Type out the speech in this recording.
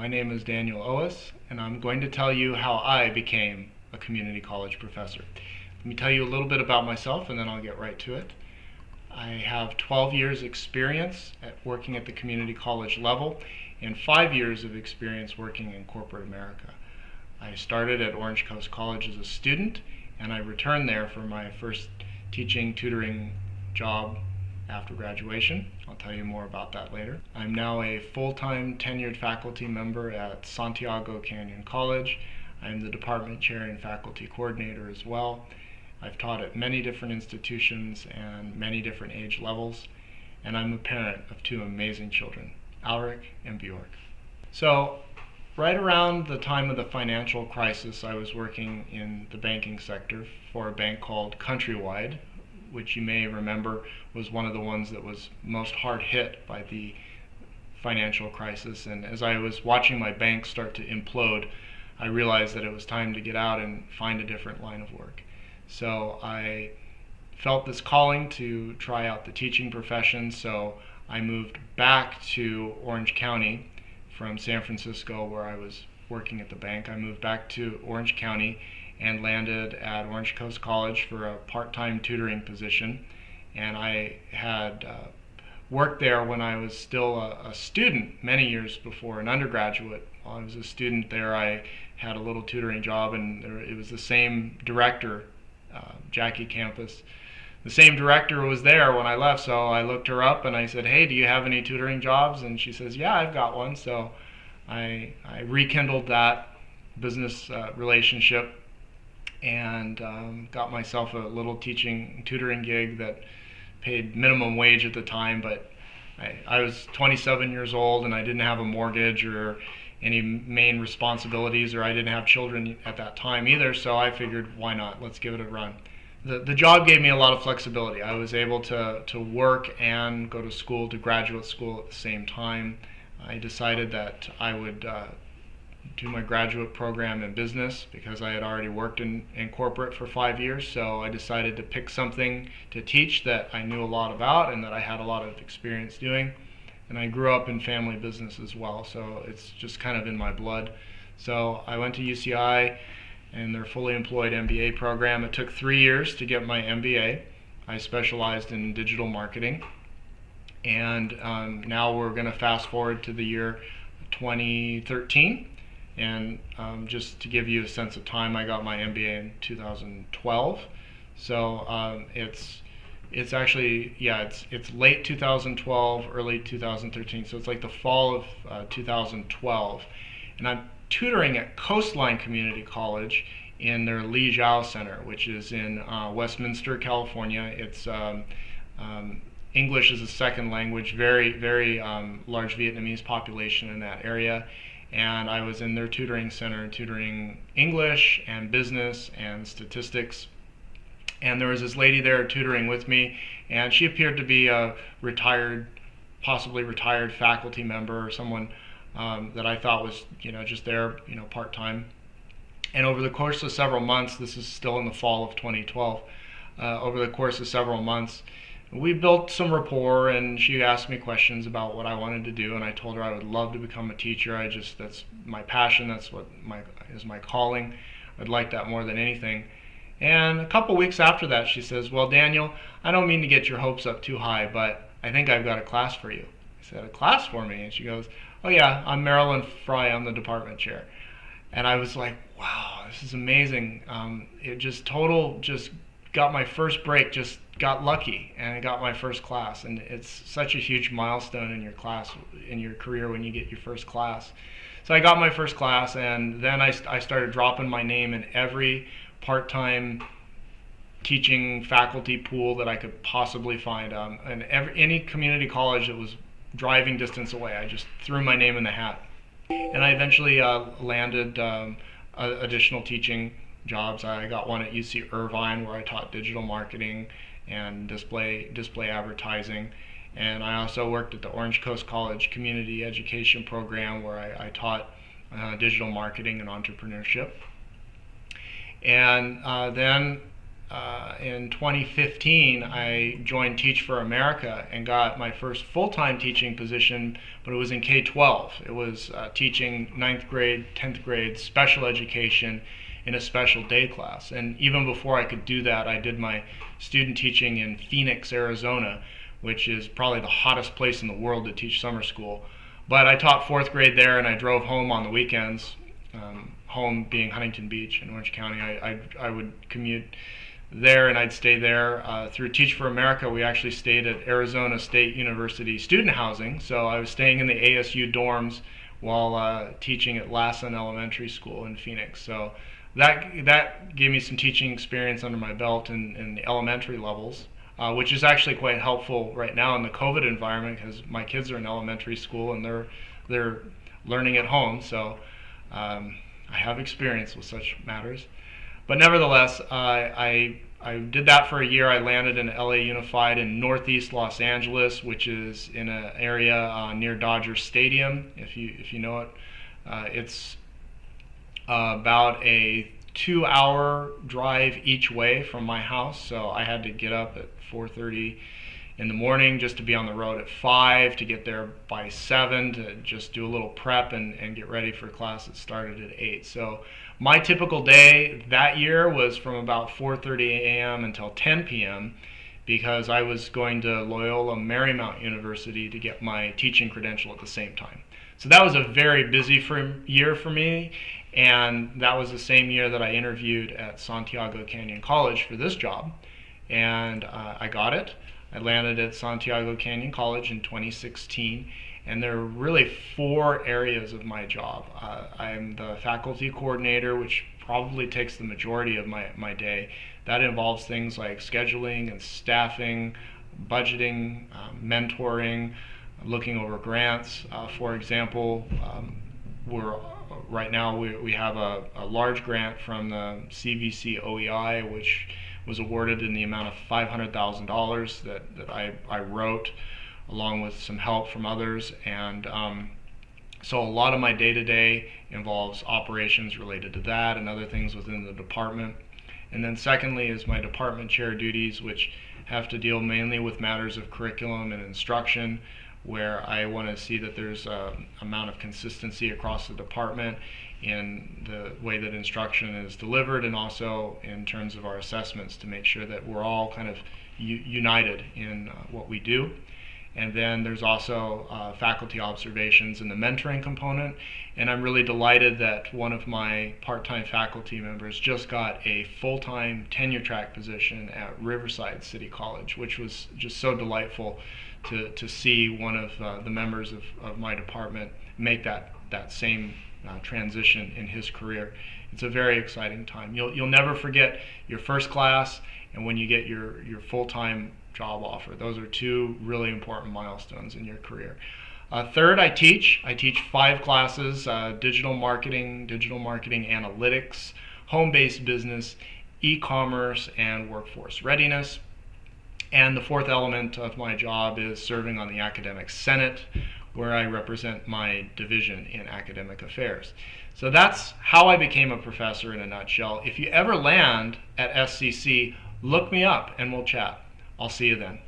name is Daniel Oas, and I'm going to tell you how I became a community college professor. Let me tell you a little bit about myself, and then I'll get right to it. I have 12 years experience at working at the community college level and 5 years of experience working in corporate America. I started at Orange Coast College as a student, and I returned there for my first teaching, tutoring job after graduation. I'll tell you more about that later. I'm now a full-time tenured faculty member at Santiago Canyon College. I'm the department chair and faculty coordinator as well. I've taught at many different institutions and many different age levels, and I'm a parent of two amazing children, Alric and Bjork. So, right around the time of the financial crisis, I was working in the banking sector for a bank called Countrywide, which you may remember was one of the ones that was most hard hit by the financial crisis. And as I was watching my bank start to implode, I realized that it was time to get out and find a different line of work. So I felt this calling to try out the teaching profession, so I moved back to Orange County from San Francisco, where I was working at the bank. I moved back to Orange County and landed at Orange Coast College for a part-time tutoring position. And I had worked there when I was still a student many years before, an undergraduate. While I was a student there, I had a little tutoring job, and it was the same director, Jackie Campus. The same director was there when I left, so I looked her up and I said, "Hey, do you have any tutoring jobs?" And she says, "Yeah, I've got one." So I rekindled that business relationship and got myself a little tutoring gig that paid minimum wage at the time, but I was 27 years old and I didn't have a mortgage or any main responsibilities, or I didn't have children at that time either, so I figured, why not? Let's give it a run. The job gave me a lot of flexibility. I was able to work and go to school, to graduate school at the same time. I decided that I would do my graduate program in business because I had already worked in corporate for 5 years, so I decided to pick something to teach that I knew a lot about and that I had a lot of experience doing. And I grew up in family business as well, so it's just kind of in my blood. So I went to UCI and their fully employed MBA program. It took 3 years to get my MBA. I specialized in digital marketing. And now we're going to fast forward to the year 2013. And just to give you a sense of time, I got my MBA in 2012. So it's actually, yeah, it's late 2012, early 2013. So it's like the fall of 2012. And I'm tutoring at Coastline Community College in their Lee Zhao Center, which is in Westminster, California. It's English as a second language, very, very large Vietnamese population in that area. And I was in their tutoring center tutoring English and business and statistics. And there was this lady there tutoring with me, and she appeared to be a possibly retired faculty member or someone that I thought was, just there, part-time. And over the course of several months, this is still in the fall of 2012, over the course of several months, we built some rapport, and she asked me questions about what I wanted to do, and I told her I would love to become a teacher. That's my passion, that's what is my calling. I'd like that more than anything. And a couple weeks after that, she says, "Well, Daniel, I don't mean to get your hopes up too high, but I think I've got a class for you." I said, "A class for me?" And she goes, "Oh yeah, I'm Marilyn Fry, I'm the department chair." And I was like, wow, this is amazing. It just got my first break, just got lucky, and I got my first class. And it's such a huge milestone in your career when you get your first class. So I got my first class, and then I started dropping my name in every part-time teaching faculty pool that I could possibly find. And any community college that was driving distance away, I just threw my name in the hat. And I eventually landed additional teaching jobs. I got one at UC Irvine where I taught digital marketing and display advertising. And I also worked at the Orange Coast College Community Education Program where I taught digital marketing and entrepreneurship. And then in 2015, I joined Teach for America and got my first full-time teaching position, but it was in K-12. It was teaching 9th grade, 10th grade special education in a special day class. And even before I could do that, I did my student teaching in Phoenix, Arizona, which is probably the hottest place in the world to teach summer school. But I taught 4th grade there, and I drove home on the weekends, home being Huntington Beach in Orange County. I would commute there, and I'd stay there. Through Teach for America, we actually stayed at Arizona State University student housing, so I was staying in the ASU dorms while teaching at Lassen Elementary School in Phoenix. So that gave me some teaching experience under my belt in the elementary levels, which is actually quite helpful right now in the COVID environment, because my kids are in elementary school and they're learning at home. So I have experience with such matters. But nevertheless, I did that for a year. I landed in LA Unified in Northeast Los Angeles, which is in an area near Dodger Stadium, if you know it. It's about a 2-hour drive each way from my house, so I had to get up at 4:30 in the morning just to be on the road at 5, to get there by 7, to just do a little prep and get ready for class that started at 8. So my typical day that year was from about 4:30 a.m. until 10 p.m. because I was going to Loyola Marymount University to get my teaching credential at the same time. So that was a very busy year for me, and that was the same year that I interviewed at Santiago Canyon College for this job, and I got it. I landed at Santiago Canyon College in 2016, and there are really 4 areas of my job. I'm the faculty coordinator, which probably takes the majority of my day. That involves things like scheduling and staffing, budgeting, mentoring, looking over grants. For example, right now we have a large grant from the CVC OEI, which was awarded in the amount of $500,000 that I wrote, along with some help from others. And so a lot of my day-to-day involves operations related to that and other things within the department. And then secondly is my department chair duties, which have to deal mainly with matters of curriculum and instruction, where I want to see that there's an amount of consistency across the department in the way that instruction is delivered, and also in terms of our assessments, to make sure that we're all kind of united in what we do. And then there's also faculty observations and the mentoring component. And I'm really delighted that one of my part-time faculty members just got a full-time tenure track position at Riverside City College, which was just so delightful to see one of the members of my department make that same transition in his career. It's a very exciting time. You'll never forget your first class and when you get your full-time job offer. Those are 2 really important milestones in your career. Third, I teach 5 classes: digital marketing analytics, home-based business, e-commerce, and workforce readiness. And the 4th element of my job is serving on the Academic Senate, where I represent my division in academic affairs. So that's how I became a professor in a nutshell. If you ever land at SCC, look me up and we'll chat. I'll see you then.